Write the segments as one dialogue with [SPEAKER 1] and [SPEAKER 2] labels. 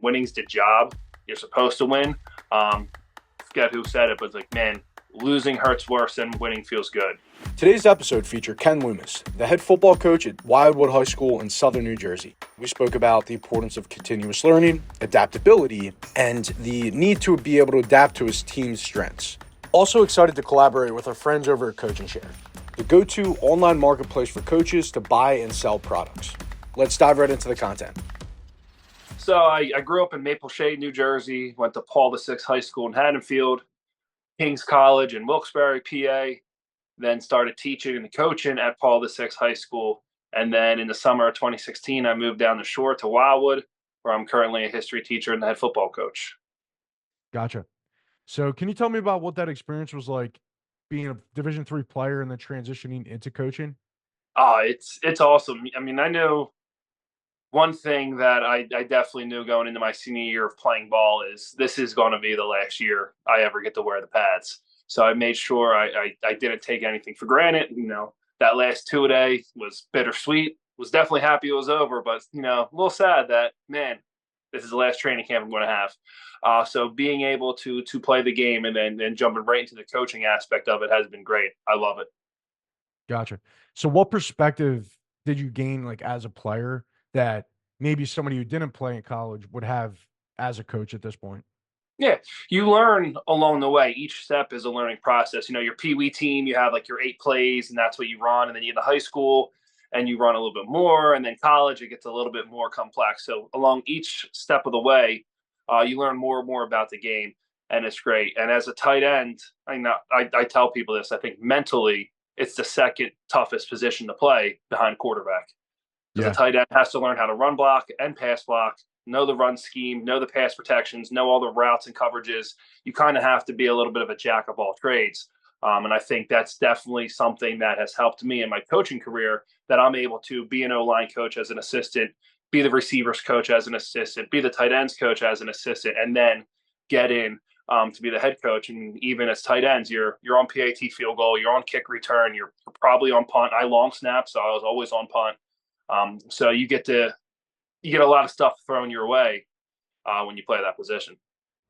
[SPEAKER 1] winning's the job. You're supposed to win. Forget who said it, but it's like, man, losing hurts worse than winning feels good.
[SPEAKER 2] Today's episode featured Ken Loomis, the head football coach at Wildwood High School in southern New Jersey. We spoke about the importance of continuous learning, adaptability, and the need to be able to adapt to his team's strengths. Also excited to collaborate with our friends over at Coach and Share, the go-to online marketplace for coaches to buy and sell products. Let's dive right into the content.
[SPEAKER 1] So I grew up in Maple Shade, New Jersey, went to Paul VI High School in Haddonfield, King's College in Wilkes-Barre, PA, then started teaching and coaching at Paul VI High School. And then in the summer of 2016, I moved down the shore to Wildwood, where I'm currently a history teacher and the head football coach.
[SPEAKER 3] Gotcha. So can you tell me about what that experience was like being a Division III player and then transitioning into coaching?
[SPEAKER 1] Oh, it's awesome. I mean, I know one thing that I definitely knew going into my senior year of playing ball is this is going to be the last year I ever get to wear the pads. So I made sure I didn't take anything for granted. You know, that last two-a-day was bittersweet. Was definitely happy it was over, but, you know, a little sad that, man, this is the last training camp I'm going to have. So being able to play the game and then jumping right into the coaching aspect of it has been great. I love it.
[SPEAKER 3] Gotcha. So what perspective did you gain like as a player that maybe somebody who didn't play in college would have as a coach at this point?
[SPEAKER 1] Yeah, you learn along the way. Each step is a learning process. You know, your Pee Wee team, you have like your 8 plays, and that's what you run. And then you get to high school, and you run a little bit more. And then college, it gets a little bit more complex. So along each step of the way, you learn more and more about the game, and it's great. And as a tight end, I tell people this. I think mentally, it's the second toughest position to play behind quarterback. Because
[SPEAKER 3] Yeah.
[SPEAKER 1] a tight end has to learn how to run block and pass block, know the run scheme, know the pass protections, know all the routes and coverages. You kind of have to be a little bit of a jack of all trades. And I think that's definitely something that has helped me in my coaching career, that I'm able to be an O-line coach as an assistant, be the receivers coach as an assistant, be the tight ends coach as an assistant, and then get in to be the head coach. And even as tight ends, you're on PAT field goal, you're on kick return, you're probably on punt. I long snap, so I was always on punt. So you get a lot of stuff thrown your way when you play that position.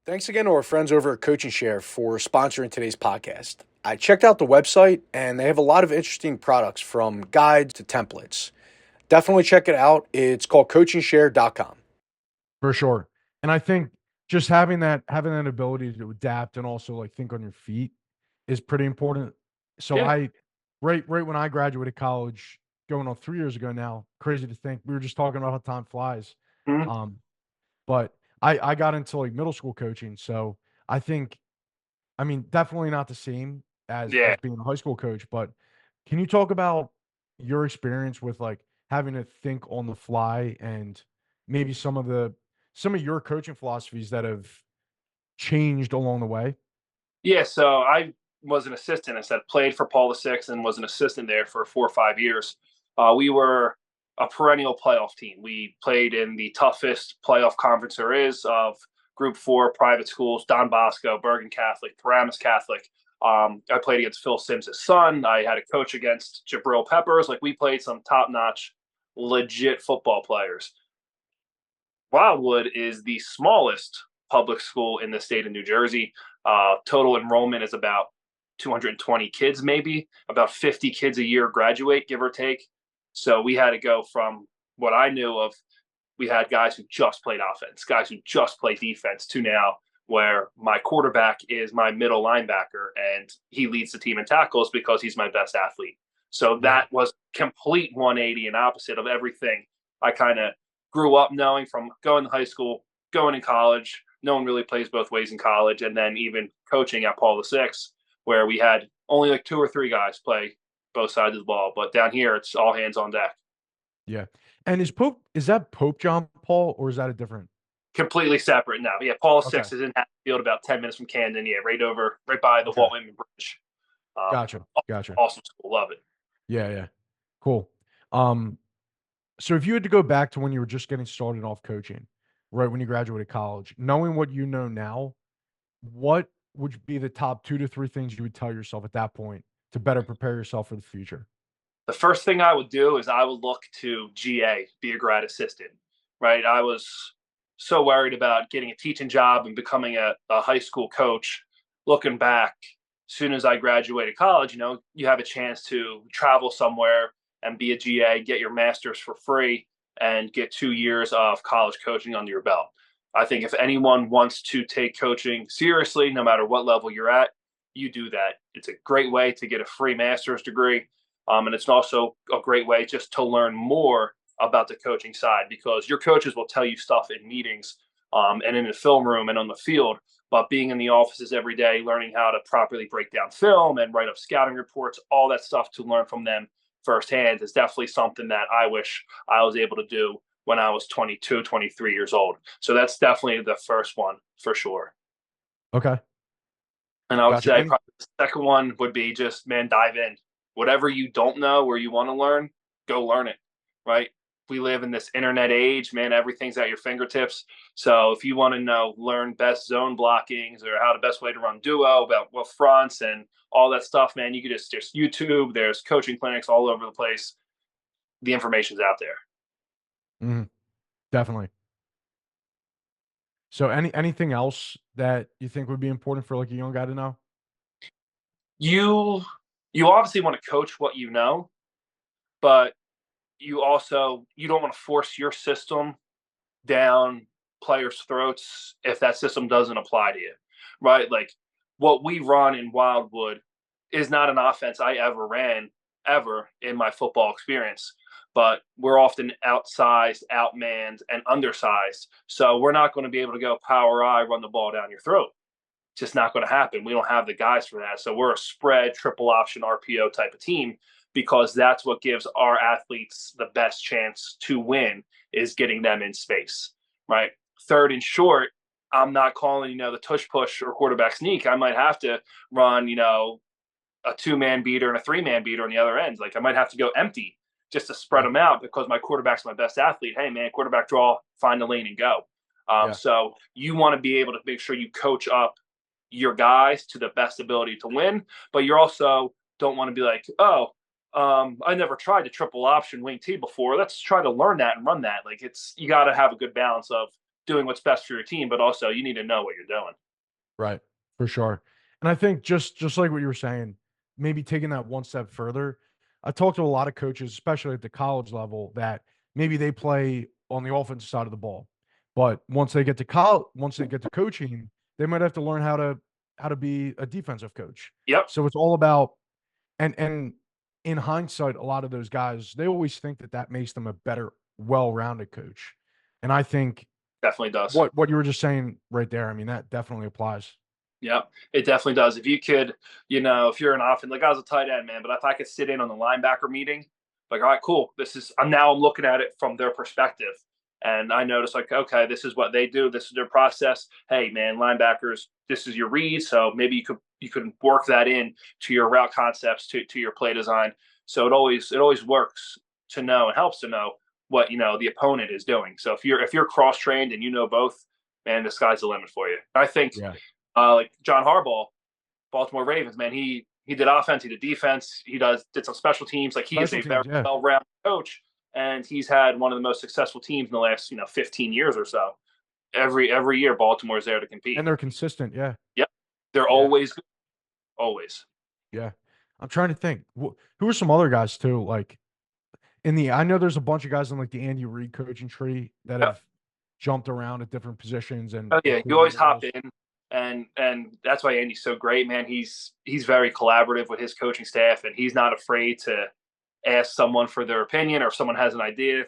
[SPEAKER 2] Thanks again to our friends over at Coach and Share for sponsoring today's podcast. I checked out the website, and they have a lot of interesting products from guides to templates. Definitely check it out. It's called coachandshare.com.
[SPEAKER 3] For sure. And I think just having that ability to adapt and also like think on your feet is pretty important. So
[SPEAKER 1] Yeah.
[SPEAKER 3] right when I graduated college, going on 3 years ago now, crazy to think. We were just talking about how time flies.
[SPEAKER 1] Mhm.
[SPEAKER 3] But I got into like middle school coaching. So I think, I mean, definitely not the same
[SPEAKER 1] Yeah.
[SPEAKER 3] as being a high school coach, but can you talk about your experience with like having to think on the fly and maybe some of your coaching philosophies that have changed along the way?
[SPEAKER 1] Yeah. So I was an assistant. I said played for Paul VI and was an assistant there for 4 or 5 years. We were a perennial playoff team. We played in the toughest playoff conference there is of Group 4 private schools: Don Bosco, Bergen Catholic, Paramus Catholic. I played against Phil Simms' son. I had a coach against Jabril Peppers. Like, we played some top-notch, legit football players. Wildwood is the smallest public school in the state of New Jersey. Total enrollment is about 220 kids, maybe about 50 kids a year graduate, give or take. So we had to go from what I knew of, we had guys who just played offense, guys who just play defense, to now where my quarterback is my middle linebacker and he leads the team in tackles because he's my best athlete. So that was complete 180 and opposite of everything I kind of grew up knowing from going to high school, going in college. No one really plays both ways in college. And then even coaching at Paul VI, where we had only like 2 or 3 guys play both sides of the ball. But down here, it's all hands on deck.
[SPEAKER 3] Yeah. And is that Pope John Paul or is that a different?
[SPEAKER 1] Completely separate now. Yeah, Paul VI
[SPEAKER 3] Okay.
[SPEAKER 1] is in Hatfield, about 10 minutes from Camden. Yeah, right by the
[SPEAKER 3] Okay.
[SPEAKER 1] Walt Whitman Bridge.
[SPEAKER 3] Gotcha.
[SPEAKER 1] Awesome school. Love it.
[SPEAKER 3] Yeah. Cool. So if you had to go back to when you were just getting started off coaching, right when you graduated college, knowing what you know now, what would be the top 2 to 3 things you would tell yourself at that point to better prepare yourself for the future?
[SPEAKER 1] The first thing I would do is I would look to GA, be a grad assistant, right? I was so worried about getting a teaching job and becoming a high school coach. Looking back, as soon as I graduated college, you have a chance to travel somewhere and be a GA, get your master's for free, and get 2 years of college coaching under your belt. I think if anyone wants to take coaching seriously, no matter what level you're at, you do that. It's a great way to get a free master's degree. And it's also a great way just to learn more about the coaching side, because your coaches will tell you stuff in meetings and in the film room and on the field. But being in the offices every day, learning how to properly break down film and write up scouting reports, all that stuff to learn from them firsthand is definitely something that I wish I was able to do when I was 22, 23 years old. So that's definitely the first one for sure.
[SPEAKER 3] Okay.
[SPEAKER 1] And I would
[SPEAKER 3] Gotcha.
[SPEAKER 1] say probably the second one would be just, man, dive in. Whatever you don't know or you want to learn, go learn it, right? We live in this internet age, man, everything's at your fingertips. So if you want to learn best zone blockings or how the best way to run duo, about what fronts and all that stuff, man, you could just YouTube, there's coaching clinics all over the place. The information's out there.
[SPEAKER 3] Definitely. So anything else that you think would be important for like a young guy to know?
[SPEAKER 1] You obviously want to coach what you know, but you don't want to force your system down players' throats if that system doesn't apply to you, right? Like what we run in Wildwood is not an offense I ever ran ever in my football experience, but we're often outsized, outmanned, and undersized. So we're not going to be able to go power I, run the ball down your throat. Just not going to happen. We don't have the guys for that. So we're a spread, triple option, RPO type of team, because that's what gives our athletes the best chance to win, is getting them in space, right? Third and short, I'm not calling, the tush push or quarterback sneak. I might have to run, a 2-man beater and a 3-man beater on the other ends. Like I might have to go empty just to spread them out because my quarterback's my best athlete. Hey, man, quarterback draw, find the lane and go. So you want to be able to make sure you coach up your guys to the best ability to win, but you also don't want to be like, I never tried the triple option wing T before. Let's try to learn that and run that. Like you got to have a good balance of doing what's best for your team, but also you need to know what you're doing.
[SPEAKER 3] Right. For sure. And I think just like what you were saying, maybe taking that one step further. I talked to a lot of coaches, especially at the college level, that maybe they play on the offensive side of the ball, but once they get to coaching, they might have to learn how to be a defensive coach.
[SPEAKER 1] Yep.
[SPEAKER 3] So it's all about, and in hindsight, a lot of those guys, they always think that makes them a better, well-rounded coach. And I think
[SPEAKER 1] definitely does.
[SPEAKER 3] What you were just saying right there, I mean, that definitely applies.
[SPEAKER 1] Yeah, it definitely does. If you could, if you're an offense, like I was a tight end, man, but if I could sit in on the linebacker meeting, like, all right, cool. I'm looking at it from their perspective. And I noticed, like, okay, this is what they do. This is their process. Hey, man, linebackers, this is your read. So maybe you could work that in to your route concepts, to your play design. So it always works to know and helps to know what the opponent is doing. So if you're cross trained and both, man, the sky's the limit for you. I think like John Harbaugh, Baltimore Ravens, man, he did offense, he did defense, he did some special teams. Like he is a very well-rounded coach, and he's had one of the most successful teams in the last 15 years or so. Every year, Baltimore's there to compete,
[SPEAKER 3] and they're consistent. Yeah.
[SPEAKER 1] Yep, they're always good. Always.
[SPEAKER 3] Yeah, I'm trying to think who are some other guys too. Like I know there's a bunch of guys in like the Andy Reid coaching tree that have jumped around at different positions, and
[SPEAKER 1] you always hop in. And that's why Andy's so great, man. He's very collaborative with his coaching staff, and he's not afraid to ask someone for their opinion, or if someone has an idea,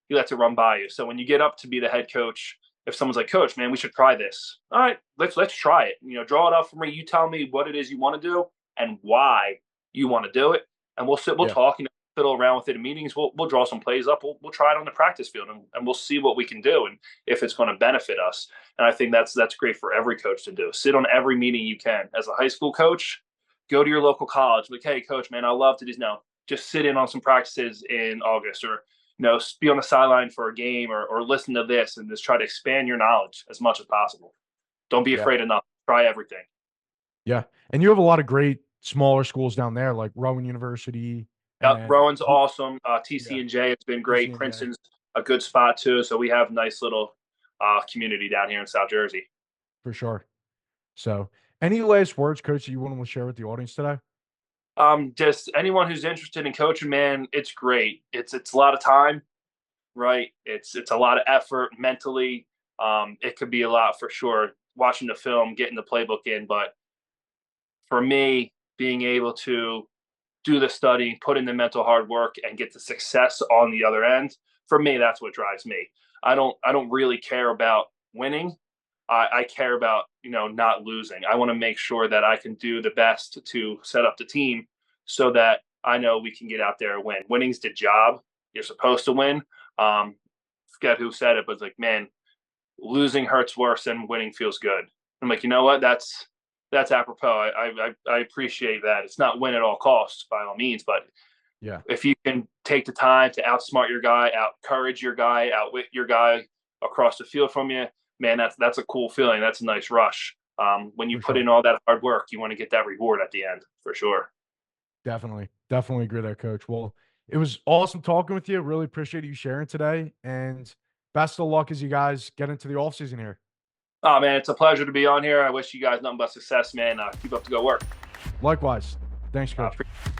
[SPEAKER 1] he lets it run by you. So when you get up to be the head coach, if someone's like, Coach, man, we should try this. All right, let's try it. Draw it up for me. You tell me what it is you want to do and why you want to do it, and we'll talk. Fiddle around with it in meetings. We'll draw some plays up. We'll try it on the practice field, and we'll see what we can do and if it's going to benefit us. And I think that's great for every coach to do. Sit on every meeting you can. As a high school coach, go to your local college. Like, hey, Coach, man, I love to just sit in on some practices in August, or be on the sideline for a game, or listen to this, and just try to expand your knowledge as much as possible. Don't be afraid of nothing. Try everything.
[SPEAKER 3] Yeah, and you have a lot of great smaller schools down there, like Rowan University.
[SPEAKER 1] Rowan's awesome. TC&J has been great. Princeton's a good spot too. So we have nice little community down here in South Jersey.
[SPEAKER 3] For sure. So, any last words, Coach, that you want to share with the audience today?
[SPEAKER 1] Just anyone who's interested in coaching, man, it's great. It's a lot of time, right? It's a lot of effort mentally. It could be a lot for sure. Watching the film, getting the playbook in, but for me, being able to do the studying, put in the mental hard work, and get the success on the other end, for me, that's what drives me. I don't really care about winning. I care about, not losing. I want to make sure that I can do the best to set up the team so that I know we can get out there and win. Winning's the job. You're supposed to win. Forget who said it, but it's like, man, losing hurts worse than winning feels good. I'm like, you know what? That's apropos. I appreciate that. It's not win at all costs by all means, but
[SPEAKER 3] Yeah,
[SPEAKER 1] if you can take the time to outsmart your guy, outcourage your guy, outwit your guy across the field from you, man, that's a cool feeling. That's a nice rush. When you
[SPEAKER 3] for
[SPEAKER 1] put
[SPEAKER 3] sure.
[SPEAKER 1] in all that hard work, you want to get that reward at the end for sure.
[SPEAKER 3] Definitely. Definitely agree there, Coach. Well, it was awesome talking with you. Really appreciate you sharing today. And best of luck as you guys get into the off season here.
[SPEAKER 1] Oh man, it's a pleasure to be on here. I wish you guys nothing but success, man. Keep up the good work.
[SPEAKER 3] Likewise. Thanks, Coach.
[SPEAKER 1] Appreciate